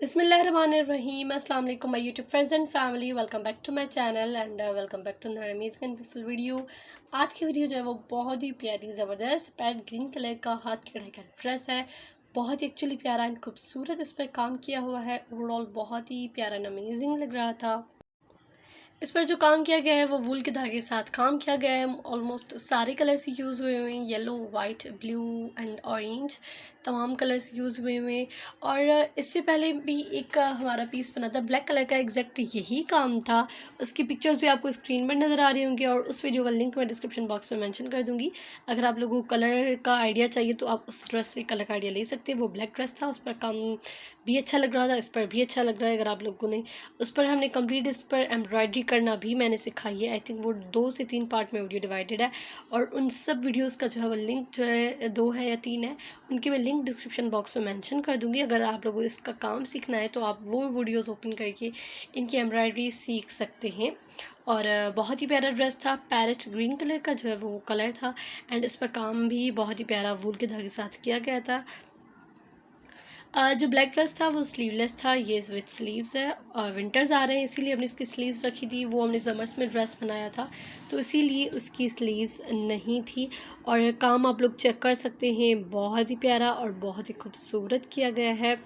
बिस्मिल्लाहिर्रहमानिर्रहीम। अस्सलाम वालेकुम my YouTube friends and family, welcome back to my channel and welcome back to another amazing and beautiful video. आज की video जो है वो बहुत ही प्यारी ज़बरदस्त पैरेट ग्रीन कलर का हाथ की कढ़ाई का ड्रेस है। बहुत ही एक्चुअली प्यारा एंड खूबसूरत इस पर काम किया हुआ है। ओवरऑल बहुत ही प्यारा एंड अमेजिंग लग रहा था। इस पर जो काम किया गया है वो वूल के धागे के साथ काम किया गया है। ऑलमोस्ट सारे कलर्स यूज़ हुए हुए हैं, yellow, white, blue and orange, तमाम कलर्स यूज़ हुए हुए हैं। और इससे पहले भी एक हमारा पीस बना था ब्लैक कलर का, एग्जैक्ट यही काम था। उसकी पिक्चर्स भी आपको स्क्रीन पर नज़र आ रही होंगी और उस वीडियो का लिंक मैं डिस्क्रिप्शन बॉक्स में मेंशन कर दूँगी। अगर आप लोगों को कलर का आइडिया चाहिए तो आप उस ड्रेस से कलर का आइडिया ले सकते हैं। वो ब्लैक ड्रेस था, उस पर काम भी अच्छा लग रहा था, इस पर भी अच्छा लग रहा है। अगर आप लोगों ने उस पर हमने कंप्लीट इस पर एम्ब्रॉयडरी करना भी मैंने सिखाई है। आई थिंक वो 2 से 3 पार्ट में वीडियो डिवाइडेड है और उन सब वीडियोस का जो है वो लिंक जो है 2 है या 3 है, उनके मैं लिंक डिस्क्रिप्शन बॉक्स में मेंशन कर दूँगी। अगर आप लोगों को इसका काम सीखना है तो आप वो वीडियोस ओपन करके इनकी एम्ब्रॉयडरी सीख सकते हैं। और बहुत ही प्यारा ड्रेस था। पैरेट ग्रीन कलर का जो है वो कलर था एंड इस पर काम भी बहुत ही प्यारा वूल के धागे के साथ किया गया था। जो ब्लैक ड्रेस था वो स्लीवलेस था, ये विथ स्लीव्स है। विंटर्स आ रहे हैं इसीलिए हमने इसकी स्लीव्स रखी थी। वो हमने समर्स में ड्रेस बनाया था तो इसीलिए उसकी स्लीव्स नहीं थी। और काम आप लोग चेक कर सकते हैं, बहुत ही प्यारा और बहुत ही खूबसूरत किया गया है।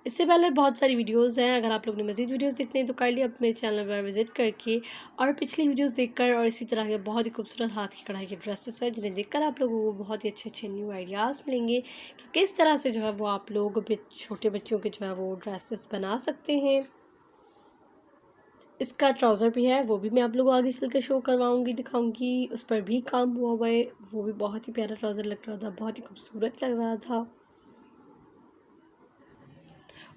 इससे पहले बहुत सारी वीडियोस हैं, अगर आप लोग ने मज़ीद वीडियोस देखने हैं तो काइंडली अपने चैनल पर विजिट करके और पिछली वीडियोस देखकर और इसी तरह के बहुत ही खूबसूरत हाथ की कढ़ाई के ड्रेसेस हैं जिन्हें देखकर आप लोगों को बहुत ही अच्छे अच्छे न्यू आइडियाज़ मिलेंगे कि किस तरह से जो है वो आप लोग छोटे बच्चों के जो है वो ड्रेसेस बना सकते हैं। इसका ट्राउज़र भी है, वो भी मैं आप लोगों को आगे चल के शो करवाऊँगी, दिखाऊँगी। उस पर भी काम हुआ है, वो भी बहुत ही प्यारा ट्राउज़र लग रहा था, बहुत ही खूबसूरत लग रहा था।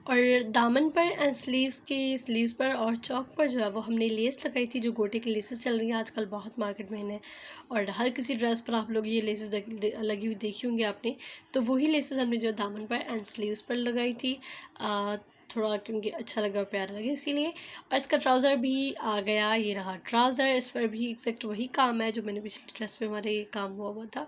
और दामन पर एंड स्लीव्स पर और चौक पर जो है वो हमने लेस लगाई थी, जो गोटे की लेसेस चल रही हैं आजकल बहुत मार्केट में है। और हर किसी ड्रेस पर आप लोग ये लेसेस लगी हुई देखी होंगी आपने, तो वही लेसेस हमने जो दामन पर एंड स्लीव्स पर लगाई थी। थोड़ा क्योंकि अच्छा लगा, प्यारा लगे इसीलिए। और इसका ट्राउज़र भी आ गया, ये रहा ट्राउज़र। इस पर भी एग्जैक्ट वही काम है जो मैंने पिछली ड्रेस पे हमारे काम हुआ था,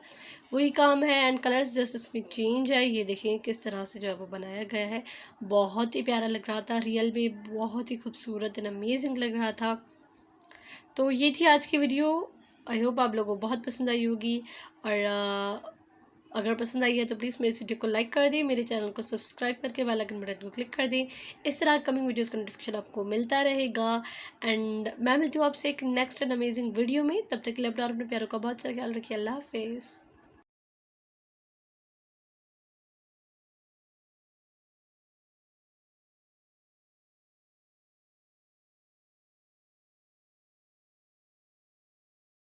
वही काम है। एंड कलर्स जस्ट इसमें चेंज है, ये देखें किस तरह से जो है वो बनाया गया है। बहुत ही प्यारा लग रहा था, रियल में बहुत ही खूबसूरत एंड अमेजिंग लग रहा था। तो ये थी आज की वीडियो। आई होप आप लोगों को बहुत पसंद आई होगी। और अगर पसंद आई है तो प्लीज़ मेरे इस वीडियो को लाइक कर दें, मेरे चैनल को सब्सक्राइब करके बेल आइकन बटन को क्लिक कर दें। इस तरह कमिंग वीडियोस का नोटिफिकेशन आपको मिलता रहेगा। एंड मैं मिलती हूँ आपसे एक नेक्स्ट एंड अमेजिंग वीडियो में। तब तक के लिए अपना और अपने प्यारों का बहुत सारा ख्याल रखिए। अल्लाह हाफिज़।